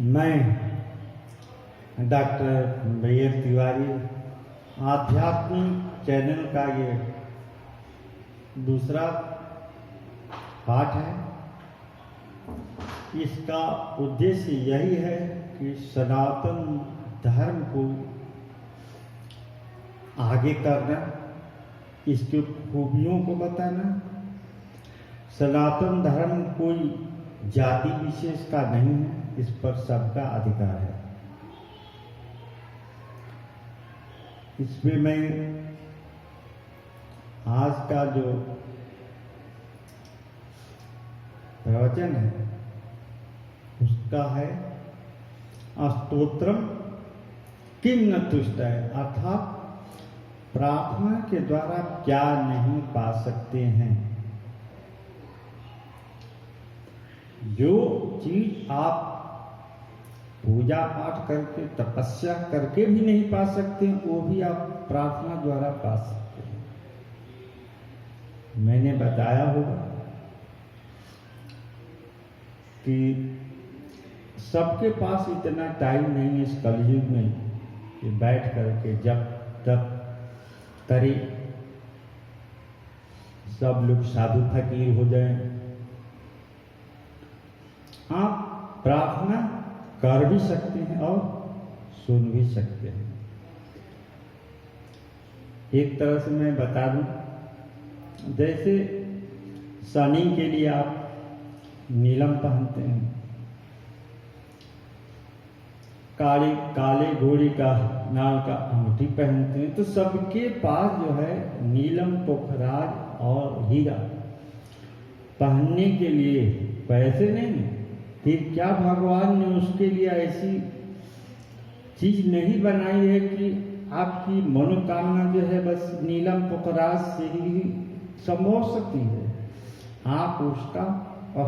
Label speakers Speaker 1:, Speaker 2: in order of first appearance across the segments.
Speaker 1: मैं डॉक्टर भैया तिवारी आध्यात्मिक चैनल का ये दूसरा पाठ है। इसका उद्देश्य यही है कि सनातन धर्म को आगे करना, इसकी खूबियों को बताना। सनातन धर्म कोई जाति विशेष का नहीं है, इस पर सबका अधिकार है। इसमें मैं आज का जो प्रवचन है उसका है स्तोत्रम किम न तुष्ट है, अर्थात प्रार्थना के द्वारा क्या नहीं पा सकते हैं। जो चीज आप पूजा पाठ करके तपस्या करके भी नहीं पा सकते, वो भी आप प्रार्थना द्वारा पा सकते हैं। मैंने बताया होगा कि सबके पास इतना टाइम नहीं है इस कलयुग में कि बैठ करके जब तब करे, सब लोग साधु फकीर हो जाएं। आप प्रार्थना कर भी सकते हैं और सुन भी सकते हैं। एक तरह से मैं बता दूं, जैसे शनि के लिए आप नीलम पहनते हैं, काले घोड़ी का नाल का अंगूठी पहनते हैं, तो सबके पास जो है नीलम, पोखराज और हीरा पहनने के लिए पैसे नहीं। फिर क्या भगवान ने उसके लिए ऐसी चीज नहीं बनाई है कि आपकी मनोकामना जो है बस नीलम पोखराज से ही संभव सकती है। आप उसका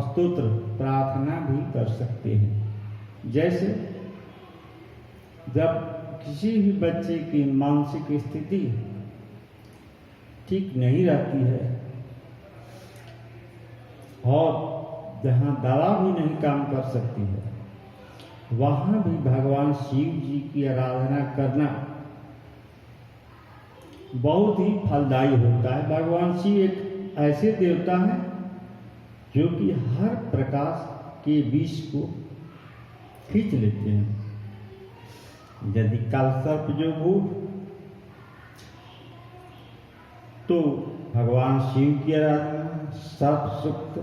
Speaker 1: स्तोत्र प्रार्थना भी कर सकते हैं। जैसे जब किसी भी बच्चे की मानसिक स्थिति ठीक नहीं रहती है और जहाँ दवा भी नहीं काम कर सकती है, वहाँ भी भगवान शिव जी की आराधना करना बहुत ही फलदायी होता है। भगवान शिव एक ऐसे देवता हैं जो कि हर प्रकाश के विष को खींच लेते हैं। यदि काल सर्प जो हो तो भगवान शिव की आराधना, सर्प सूक्त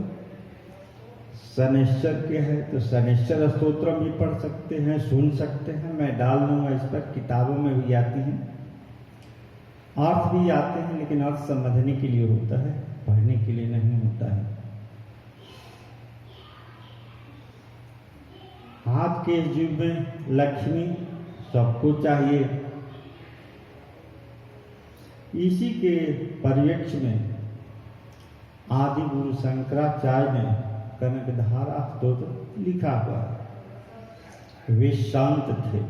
Speaker 1: शनैश्चर के है तो शनैश्चर स्तोत्र भी पढ़ सकते हैं, सुन सकते हैं। मैं डाल दूंगा इस पर, किताबों में भी आती हैं, अर्थ भी आते हैं, लेकिन अर्थ समझने के लिए होता है, पढ़ने के लिए नहीं होता है। आज के युग में लक्ष्मी सबको चाहिए। इसी के परिप्रेक्ष्य में आदि गुरु शंकराचार्य ने कनकधारा स्तोत्र लिखा हुआ है। वे शांत थे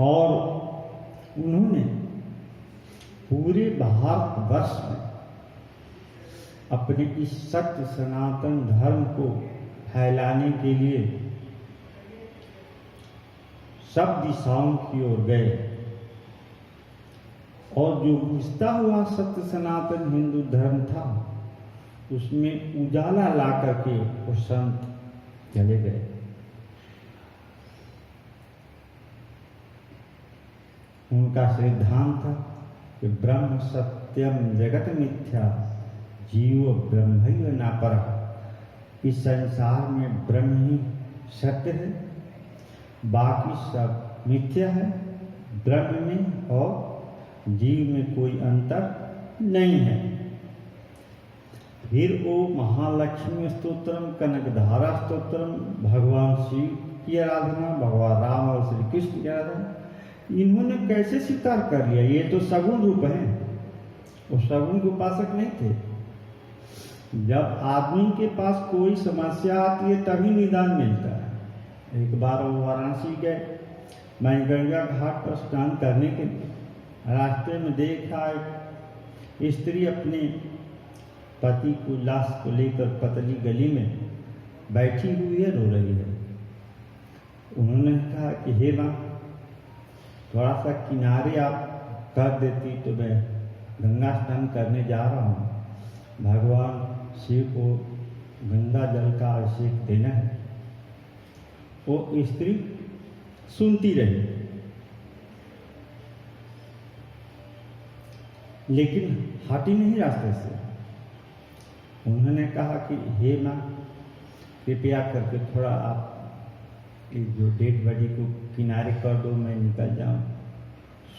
Speaker 1: और उन्होंने पूरे भारतवर्ष में अपने इस सत्य सनातन धर्म को फैलाने के लिए सब दिशाओं की ओर गए और जो घुसता हुआ सत्य सनातन हिंदू धर्म था उसमें उजाला ला करके वो संत चले गए। उनका सिद्धांत था कि ब्रह्म सत्यम जगत मिथ्या जीव ब्रह्मैव नापरः। इस संसार में ब्रह्म ही सत्य है, बाकी सब मिथ्या है। ब्रह्म में और जीव में कोई अंतर नहीं है। फिर वो महालक्ष्मी स्तोत्रम, कनकधारा स्तोत्रम, भगवान शिव की आराधना, भगवान राम और श्री कृष्ण की आराधना, इन्होंने कैसे स्वीकार कर लिया? ये तो सगुण रूप है, वो सगुण के उपासक नहीं थे। जब आदमी के पास कोई समस्या आती है तभी निदान मिलता है। एक बार वो वाराणसी गए, मैं गंगा घाट पर स्नान करने के लिए रास्ते में देखा एक स्त्री अपने पति को लाश को लेकर पतली गली में बैठी हुई है, रो रही है। उन्होंने कहा कि हे माँ, थोड़ा सा किनारे आप कर देती तो मैं गंगा स्नान करने जा रहा हूँ, भगवान शिव को गंगा जल का अभिषेक देना है। वो स्त्री सुनती रही, लेकिन हटी नहीं रास्ते से। उन्होंने कहा कि हे माँ, कृपया करके थोड़ा आप जो डेड बॉडी को किनारे कर दो, मैं निकल जाऊं।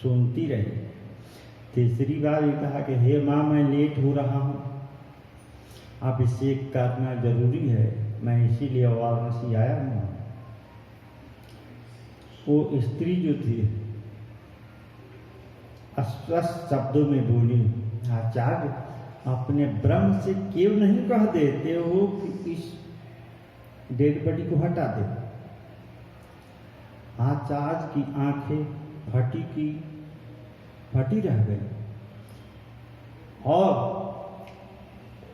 Speaker 1: सुनती रही। तीसरी बार ये कहा कि हे माँ, मैं लेट हो रहा हूँ, अभिषेक करना जरूरी है, मैं इसीलिए वाराणसी आया हूँ। वो स्त्री जो थी अस्पष्ट शब्दों में बोली, आचार्य, अपने ब्रह्म से क्यों नहीं कह देते हो कि इस डेड बॉडी को हटा दे। आचार्य की आंखें फटी रह गई और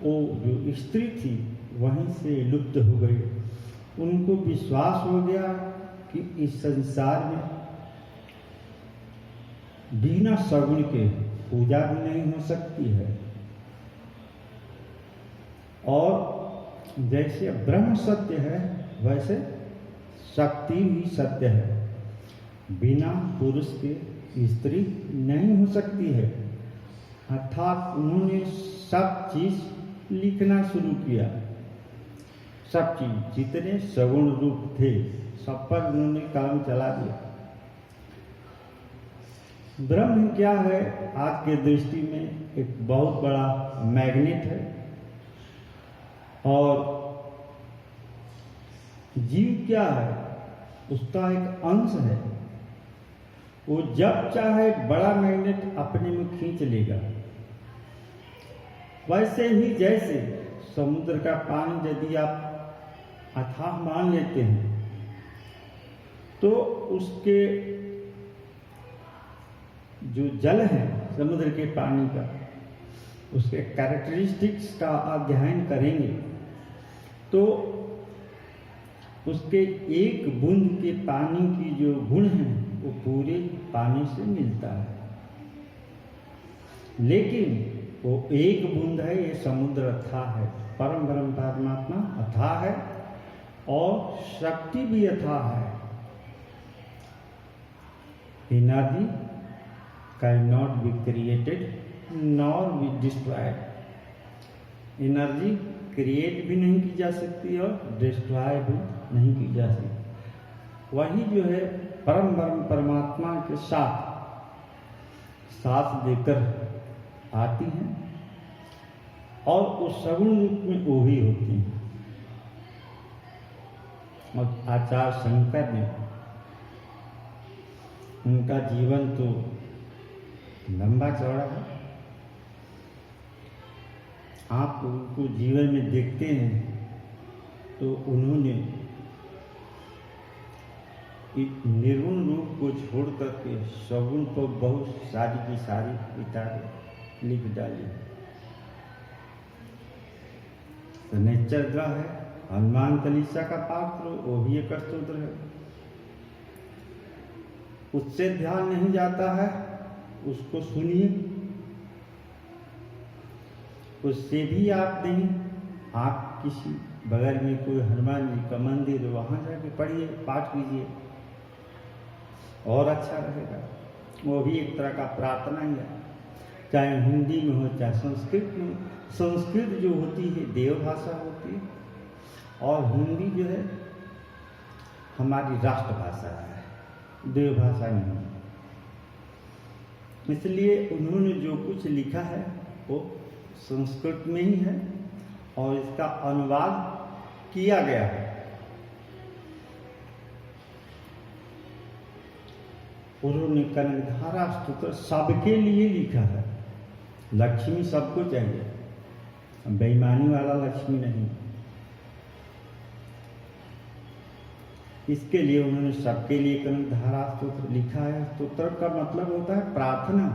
Speaker 1: वो जो स्त्री थी वहीं से लुप्त हो गई। उनको विश्वास हो गया कि इस संसार में बिना सगुण के पूजा भी नहीं हो सकती है, और जैसे ब्रह्म सत्य है वैसे शक्ति भी सत्य है। बिना पुरुष के स्त्री नहीं हो सकती है। अर्थात उन्होंने सब चीज लिखना शुरू किया। सब चीज जितने सगुण रूप थे सब पर उन्होंने काम चला दिया। ब्रह्म क्या है? आज के दृष्टि में एक बहुत बड़ा मैग्नेट है, और जीव क्या है? उसका एक अंश है। वो जब चाहे बड़ा मैग्नेट अपने में खींच लेगा। वैसे ही जैसे समुद्र का पानी यदि आप अथाह मान लेते हैं तो उसके जो जल है समुद्र के पानी का, उसके कैरेक्टरिस्टिक्स का अध्ययन करेंगे तो उसके एक बूंद के पानी की जो गुण है वो पूरे पानी से मिलता है। लेकिन वो एक बूंद है, ये समुद्र अथाह है। परम ब्रह्म परमात्मा अथाह है और शक्ति भी अथाह है। Energy can not be created nor be destroyed. Energy create भी नहीं की जा सकती और डिस्ट्रॉय भी नहीं की जा सकती। वही जो है परम ब्रह्म परमात्मा के साथ देकर आती हैं और उस सगुण रूप में वो ही होती हैं। और आचार्य शंकर ने, उनका जीवन तो लंबा चौड़ा है। आप उनको जीवन में देखते हैं तो उन्होंने निर्गुण रूप को छोड़ करके सगुण को बहुत सारी की सारी किताबें लिख डाली। शनैश्चर ग्रह है, हनुमान चालीसा का पात्र, वो भी एक स्तोत्र है। उससे ध्यान नहीं जाता है, उसको सुनिए। उससे भी आप नहीं, आप किसी बगल में कोई हनुमान जी का मंदिर, वहां जाके पढ़िए, पाठ कीजिए, और अच्छा रहेगा। वो भी एक तरह का प्रार्थना ही है, चाहे हिंदी में हो चाहे संस्कृत में। संस्कृत जो होती है देव भाषा होती है, और हिंदी जो है हमारी राष्ट्रभाषा है, देव भाषा नहीं। इसलिए उन्होंने जो कुछ लिखा है वो संस्कृत में ही है और इसका अनुवाद किया गया है। उन्होंने कनकधारा स्तोत्र सबके लिए लिखा है। लक्ष्मी सबको चाहिए, बेईमानी वाला लक्ष्मी नहीं। इसके लिए उन्होंने सबके लिए कनकधारा स्तोत्र लिखा है। स्तोत्र का मतलब होता है प्रार्थना।